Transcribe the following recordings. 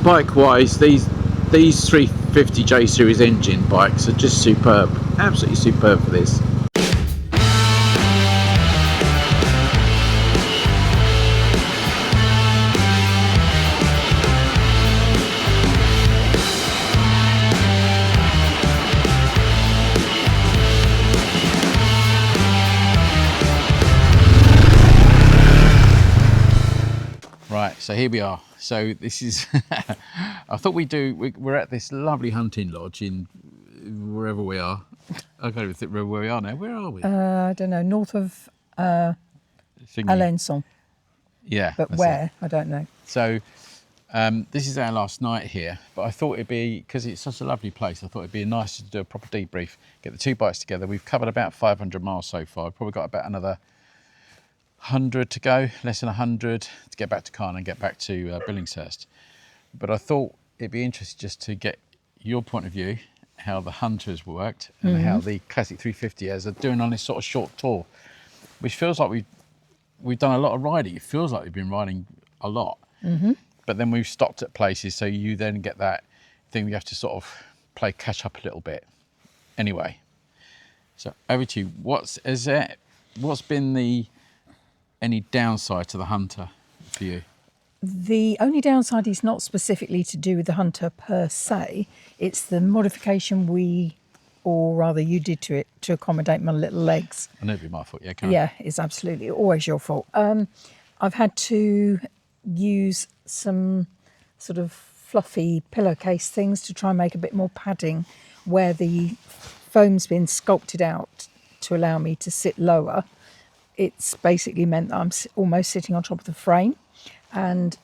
bike wise, these 350 J series engine bikes are just superb, absolutely superb for this. Right, so here we are. So this is, I thought we're at this lovely hunting lodge in wherever we are. I can't even think where we are now. Where are we? I don't know, north of Alençon. Yeah. But where, I don't know. So this is our last night here, but I thought it'd be, because it's such a lovely place, I thought it'd be nice to do a proper debrief, get the two bikes together. We've covered about 500 miles so far. We've probably got about another 100 to go, less than 100 to get back to Caen and get back to Billingshurst. But I thought it'd be interesting just to get your point of view, how the Hunter has worked and how the Classic 350s are doing on this sort of short tour, which feels like we've done a lot of riding. It feels like we've been riding a lot, but then we've stopped at places, so you then get that thing you have to sort of play catch up a little bit. Anyway, so over to you. What's been any downside to the Hunter for you? The only downside is not specifically to do with the Hunter per se. It's the modification or rather you did to it to accommodate my little legs. I know it'd be my fault, yeah. Yeah, it's absolutely always your fault. I've had to use some sort of fluffy pillowcase things to try and make a bit more padding where the foam's been sculpted out to allow me to sit lower. It's basically meant that I'm almost sitting on top of the frame, and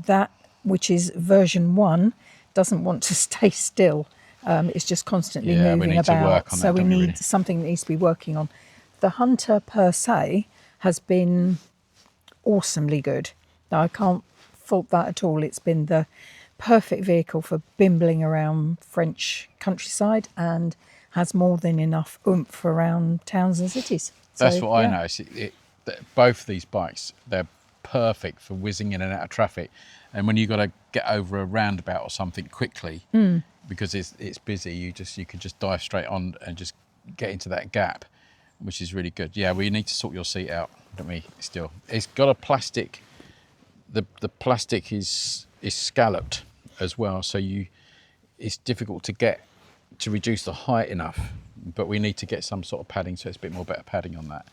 that, which is version 1, doesn't want to stay still. It's just constantly moving we need about. To work on so that, we need really? Something that needs to be working on. The Hunter per se has been awesomely good. Now, I can't fault that at all. It's been the perfect vehicle for bimbling around French countryside and has more than enough oomph around towns and cities. That's what I noticed. Both of these bikes, they're perfect for whizzing in and out of traffic. And when you've got to get over a roundabout or something quickly, because it's busy, you can just dive straight on and just get into that gap, which is really good. Yeah, we need to sort your seat out, don't we, still? It's got a plastic, the plastic is scalloped as well, so it's difficult to reduce the height enough, but we need to get some sort of padding, so it's a bit more better padding on that.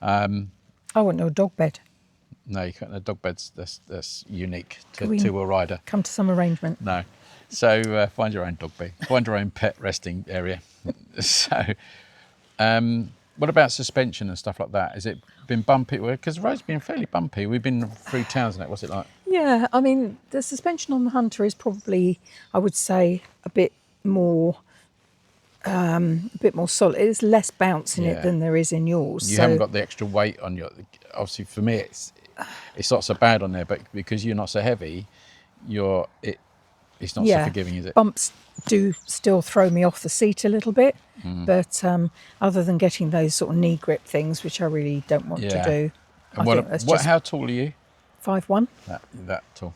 I want no dog bed. No, you can't. The dog bed's that's unique to a rider. Come to some arrangement. No, so find your own dog bed, find your own pet resting area. So, what about suspension and stuff like that? Has it been bumpy? Because the road's been fairly bumpy. We've been through towns now. What's it like? Yeah, I mean, the suspension on the Hunter is probably, I would say, a bit more solid. There's less bounce in it than there is in yours. You haven't got the extra weight on your. Obviously, for me, it's not so bad on there, but because you're not so heavy, it's not so forgiving, is it? Bumps do still throw me off the seat a little bit, but other than getting those sort of knee grip things, which I really don't want to do. And how tall are you? 5'1". That tall.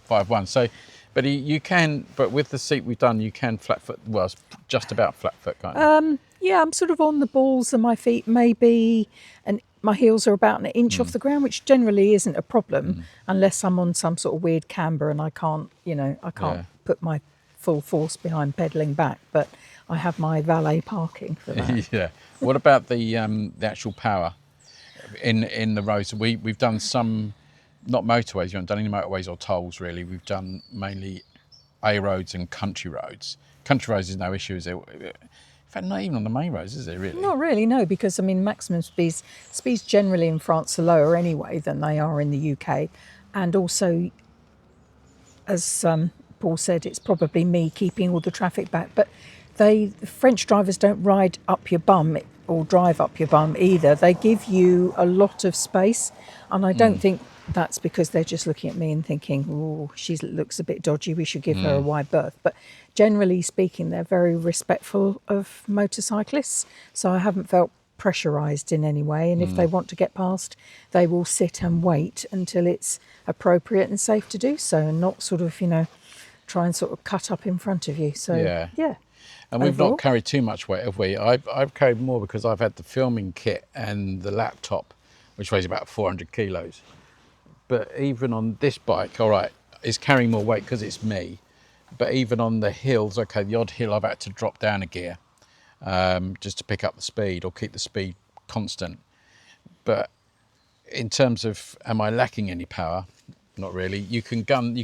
5'1". So. But you can, but with the seat we've done, you can flat foot. Well, it's just about flat foot, kind of. Yeah, I'm sort of on the balls of my feet, maybe, and my heels are about an inch off the ground, which generally isn't a problem, unless I'm on some sort of weird camber and I can't put my full force behind pedalling back. But I have my valet parking for that. Yeah. What about the actual power in the roads? We've done some. Not motorways, you haven't done any motorways or tolls really. We've done mainly A roads and country roads. Country roads is no issue, is it? In fact, not even on the main roads, is it really? Not really, no, because I mean maximum speeds generally in France are lower anyway than they are in the UK. And also, as Paul said, it's probably me keeping all the traffic back. But French drivers don't ride up your bum or drive up your bum either. They give you a lot of space, and I don't think that's because they're just looking at me and thinking, oh, she looks a bit dodgy, we should give her a wide berth. But generally speaking, they're very respectful of motorcyclists. So I haven't felt pressurised in any way, and if they want to get past, they will sit and wait until it's appropriate and safe to do so, and not sort of, try and sort of cut up in front of you. So yeah. And we've Overall. not carried too much weight, have we? I've carried more because I've had the filming kit and the laptop, which weighs about 400 kilos. But even on this bike, all right, it's carrying more weight because it's me. But even on the hills, okay, the odd hill I've had to drop down a gear just to pick up the speed or keep the speed constant. But in terms of, am I lacking any power? Not really. You can gun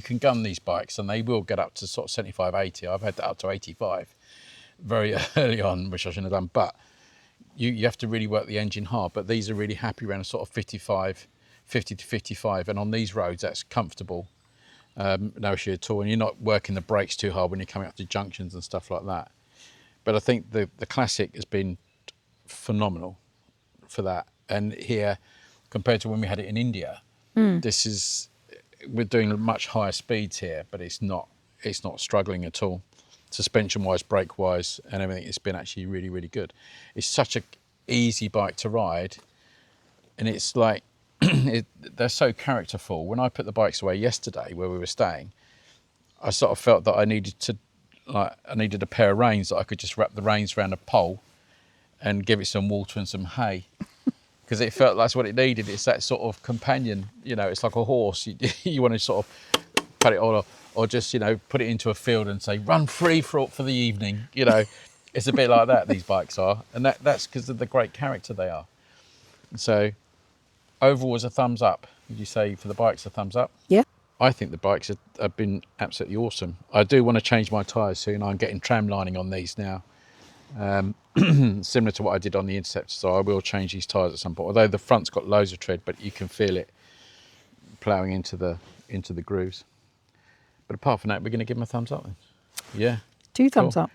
these bikes and they will get up to sort of 75, 80. I've had that up to 85 very early on, which I shouldn't have done. But you have to really work the engine hard. But these are really happy around a sort of 50 to 55. And on these roads, that's comfortable. No issue at all. And you're not working the brakes too hard when you're coming up to junctions and stuff like that. But I think the Classic has been phenomenal for that. And here, compared to when we had it in India, we're doing much higher speeds here, but it's not struggling at all. Suspension wise, brake wise, and everything, it's been actually really, really good. It's such a easy bike to ride, and it's like they're so characterful. When I put the bikes away yesterday where we were staying, I sort of felt that I needed a pair of reins that I could just wrap the reins around a pole and give it some water and some hay, because it felt that's what it needed. It's that sort of companion, it's like a horse. You want to sort of cut it all, or just, put it into a field and say, run free for the evening. It's a bit like that, these bikes are. And that's because of the great character they are. So overall, as a thumbs up, would you say for the bikes, a thumbs up? Yeah. I think the bikes have been absolutely awesome. I do want to change my tyres soon. I'm getting tram lining on these now. Similar to what I did on the Interceptor, so I will change these tyres at some point. Although the front's got loads of tread, but you can feel it ploughing into the grooves. But apart from that, we're going to give them a thumbs up then. Yeah. 2 thumbs up.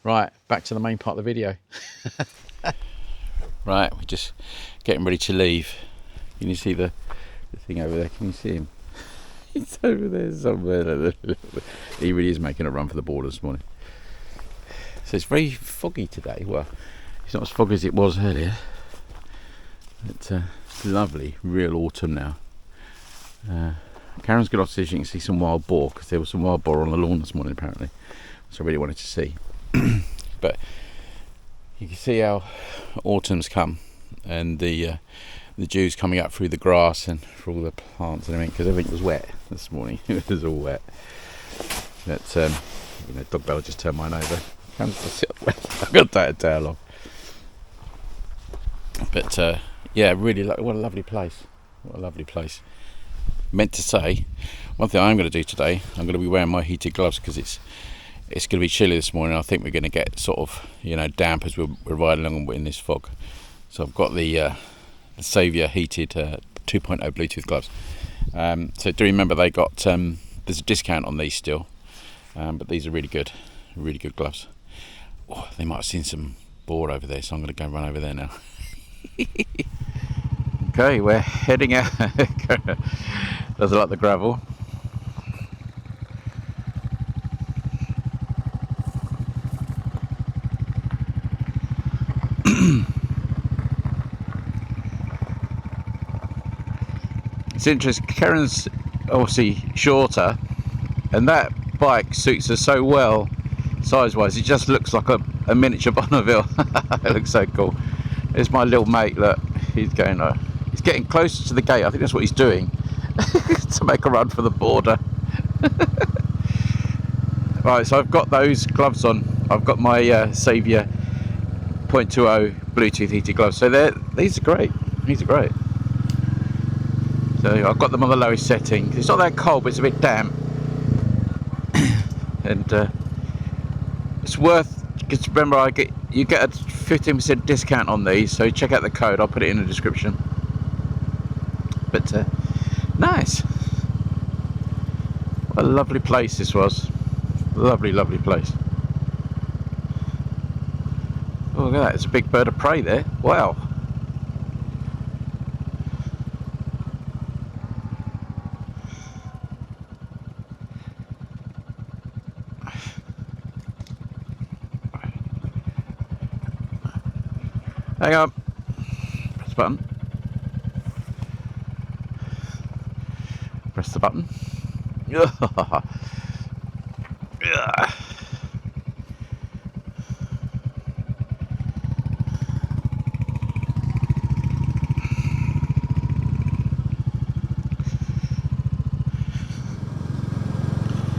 Right, back to the main part of the video. Right, we're just getting ready to leave. Can you see the thing over there? Can you see him? He's over there somewhere. He really is making a run for the border this morning. So it's very foggy today. Well, it's not as foggy as it was earlier. It's lovely, real autumn now. Karen's got off so you can see some wild boar, because there was some wild boar on the lawn this morning apparently, so I really wanted to see. But you can see how autumn's come, and the dew's coming up through the grass and for all the plants and everything, because everything was wet this morning. It was all wet. But Dog Bella just turned mine over. Karen's to sit wet. I've got to take a towel off. But yeah, really, what a lovely place. What a lovely place. Meant to say, one thing I'm going to do today, I'm going to be wearing my heated gloves, because it's going to be chilly this morning. I think we're going to get sort of damp as we're riding along in this fog. So I've got the Saviour heated 2.0 Bluetooth gloves. So do remember they got there's a discount on these still, but these are really good gloves. Oh, they might have seen some boar over there, so I'm going to go run over there now. Okay, we're heading out. Doesn't like the gravel. It's interesting, Karen's obviously shorter, and that bike suits her so well size wise. It just looks like a miniature Bonneville. It looks so cool. There's my little mate, look, he's getting closer to the gate. I think that's what he's doing to make a run for the border. Right, so I've got those gloves on. I've got my Saviour 0.20 Bluetooth heated gloves. So these are great. These are great. So I've got them on the lowest setting. It's not that cold, but it's a bit damp. And it's worth, because remember, you get a 15% discount on these, so check out the code. I'll put it in the description. But nice. What a lovely place this was. Lovely, lovely place. Oh, look at that. It's a big bird of prey there. Wow. Hang on. button. Press the button.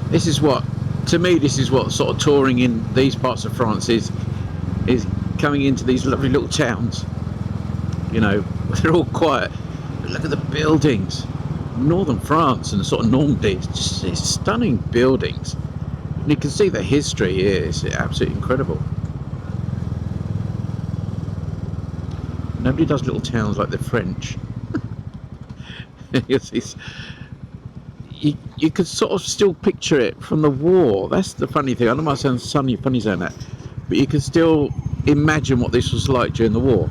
This is what, to me, this is what sort of touring in these parts of France is coming into these lovely little towns. You know, they're all quiet. But look at the buildings. Northern France and sort of Normandy, it's stunning buildings. And you can see the history here. It's absolutely incredible. Nobody does little towns like the French. You could sort of still picture it from the war. That's the funny thing. I know it might sound funny saying that, but you can still imagine what this was like during the war.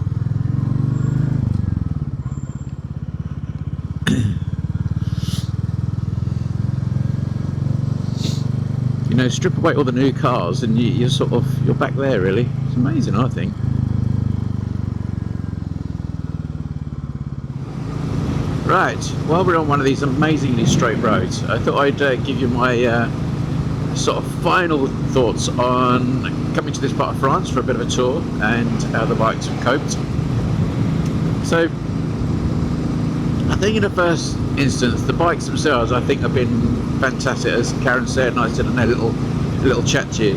You know, strip away all the new cars and you're back there really. It's amazing, I think. Right, while we're on one of these amazingly straight roads, I thought I'd give you my sort of final thoughts on coming to this part of France for a bit of a tour and how the bikes have coped. So, I think in the first instance, the bikes themselves, I think, have been fantastic. As Karen said, and I said in a little chat to you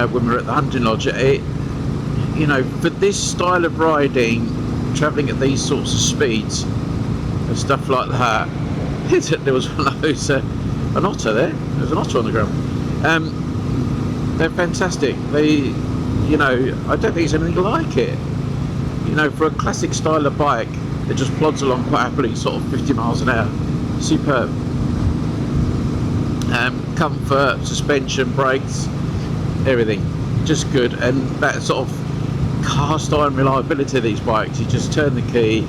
when we were at the hunting lodge. You know, for this style of riding, travelling at these sorts of speeds and stuff like that, there was one of those, an otter there. There was an otter on the ground. They're fantastic. They, you know, I don't think there's anything like it. You know, for a classic style of bike, it just plods along quite happily, sort of 50 miles an hour. Superb. Comfort, suspension, brakes, everything, just good. And that sort of cast iron reliability of these bikes. You just turn the key.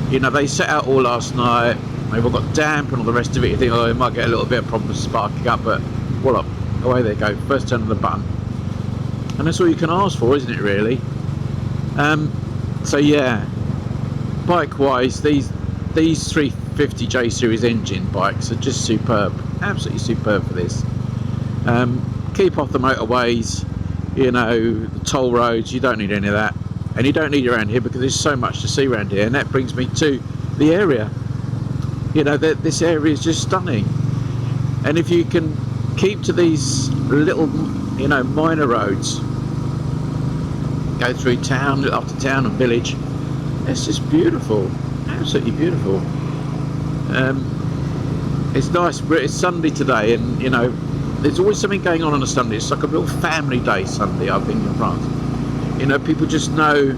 You know, they set out all last night. They've all got damp and all the rest of it. You think, oh, it might get a little bit of problem sparking up, but voila, away they go. First turn of the button, and that's all you can ask for, isn't it? Really. So yeah. Bike-wise, these 350 J Series engine bikes are just superb, absolutely superb for this. Keep off the motorways, you know, the toll roads. You don't need any of that, and you don't need it around here because there's so much to see around here. And that brings me to the area. You know, this area is just stunning, and if you can keep to these little, you know, minor roads, go through town after town and village. It's just beautiful, absolutely beautiful. It's nice. It's Sunday today, and you know, there's always something going on a Sunday. It's like a real family day Sunday, I think, in France. You know, people just know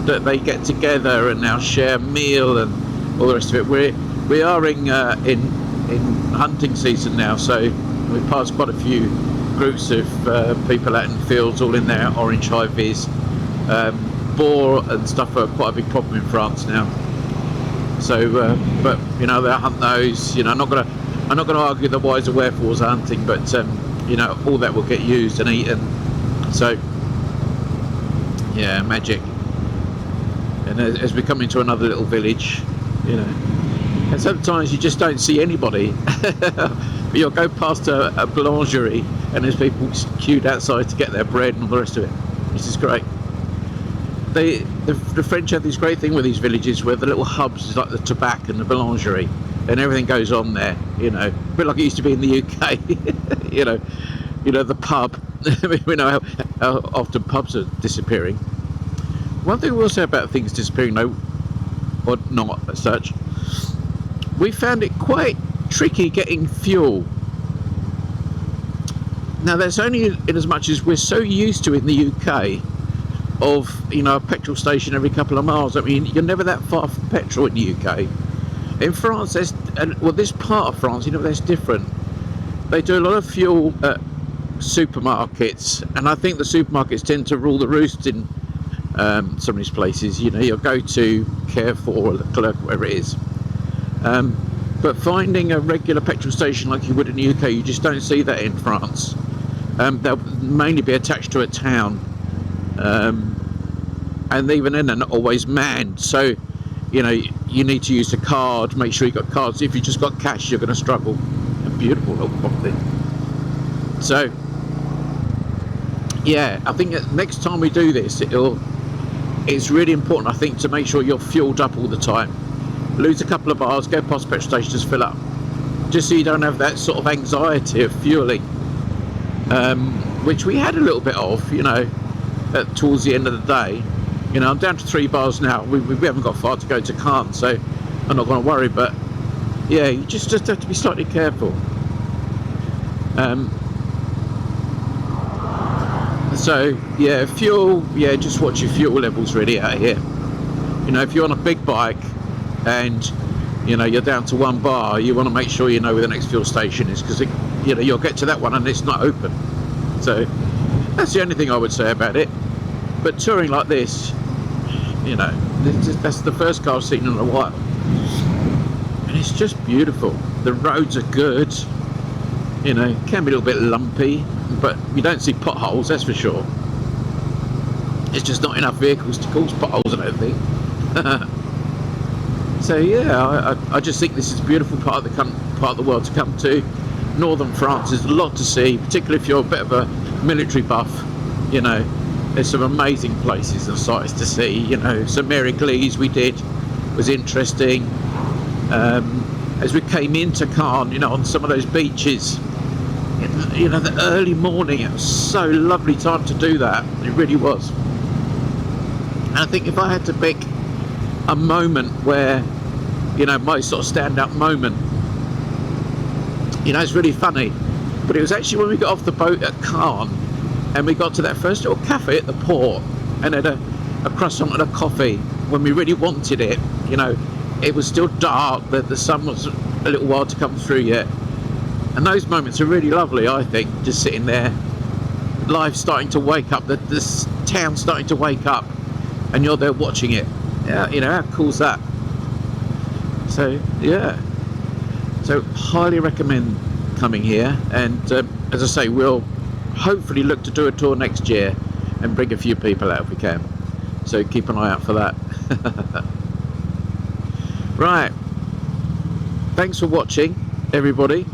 that they get together and now share a meal and all the rest of it. We are in hunting season now, so we passed quite a few groups of people out in the fields, all in their orange high-vis. Boar and stuff are quite a big problem in France now. So, but you know, they hunt those. You know, I'm not gonna argue the whys or wherefores of hunting, but you know, all that will get used and eaten. So, yeah, magic. And as we come into another little village, you know, and sometimes you just don't see anybody. But you'll go past a boulangerie and there's people queued outside to get their bread and all the rest of it. This is great. The French have this great thing with these villages where the little hubs is like the tobacco and the boulangerie, and everything goes on there. You know, a bit like it used to be in the UK. you know, the pub. We know how often pubs are disappearing. One thing we'll say about things disappearing, though, or not as such, we found it quite tricky getting fuel. Now that's only in as much as we're so used to in the UK of, you know, a petrol station every couple of miles. I mean, you're never that far from petrol in the UK. In France, this part of France, you know, that's different. They do a lot of fuel at supermarkets, and I think the supermarkets tend to rule the roost in some of these places. You know, you'll go to Carrefour or Leclerc, whatever it is. But finding a regular petrol station like you would in the UK, you just don't see that in France. They'll mainly be attached to a town. and even then they're not always manned. So, you know, you need to use a card. Make sure you got cards. If you just got cash, you're going to struggle. A beautiful little property. So, yeah, I think that next time we do this, it's really important, I think, to make sure you're fueled up all the time. Lose a couple of bars, go past petrol station, just fill up, just so you don't have that sort of anxiety of fueling, which we had a little bit of, you know, towards the end of the day. You know, I'm down to 3 bars now. We haven't got far to go to Caen, so I'm not going to worry. But yeah, you just have to be slightly careful. So yeah, fuel. Yeah, just watch your fuel levels really out here. You know, if you're on a big bike and you know you're down to 1 bar, you want to make sure you know where the next fuel station is, because you know you'll get to that one and it's not open. So that's the only thing I would say about it. But touring like this, you know, that's the first car I've seen in a while, and it's just beautiful. The roads are good. You know, it can be a little bit lumpy, but you don't see potholes, that's for sure. It's just not enough vehicles to cause potholes, I don't think. So yeah, I just think this is a beautiful part of the world to come to. Northern France is a lot to see, particularly if you're a bit of a military buff. You know, there's some amazing places and sights to see. You know, St Mary Glees we did was interesting. As we came into Caen, you know, on some of those beaches, you know, the early morning, it was so lovely time to do that. It really was. And I think if I had to pick a moment where, you know, my sort of stand-up moment, you know, it's really funny, but it was actually when we got off the boat at Caen and we got to that first little cafe at the port and had a croissant and a coffee when we really wanted it. You know, it was still dark, the sun was a little while to come through yet, and those moments are really lovely. I think just sitting there, life starting to wake up, this town starting to wake up, and you're there watching it. Yeah, you know, how cool's that? So yeah, so highly recommend coming here, and as I say, we'll hopefully look to do a tour next year and bring a few people out if we can, so keep an eye out for that. Right, thanks for watching, everybody.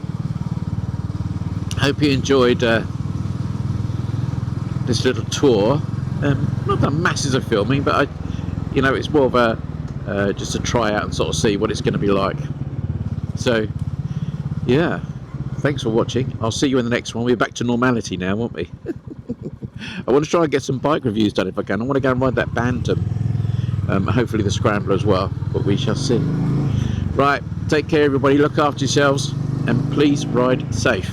Hope you enjoyed this little tour. Not done masses of filming, but you know, it's more of a just to try out and sort of see what it's going to be like. So yeah, thanks for watching. I'll see you in the next one. We're back to normality now, won't we? I want to try and get some bike reviews done if I can. I want to go and ride that Bantam, hopefully the Scrambler as well, but we shall see. Right, take care everybody, look after yourselves, and please ride safe.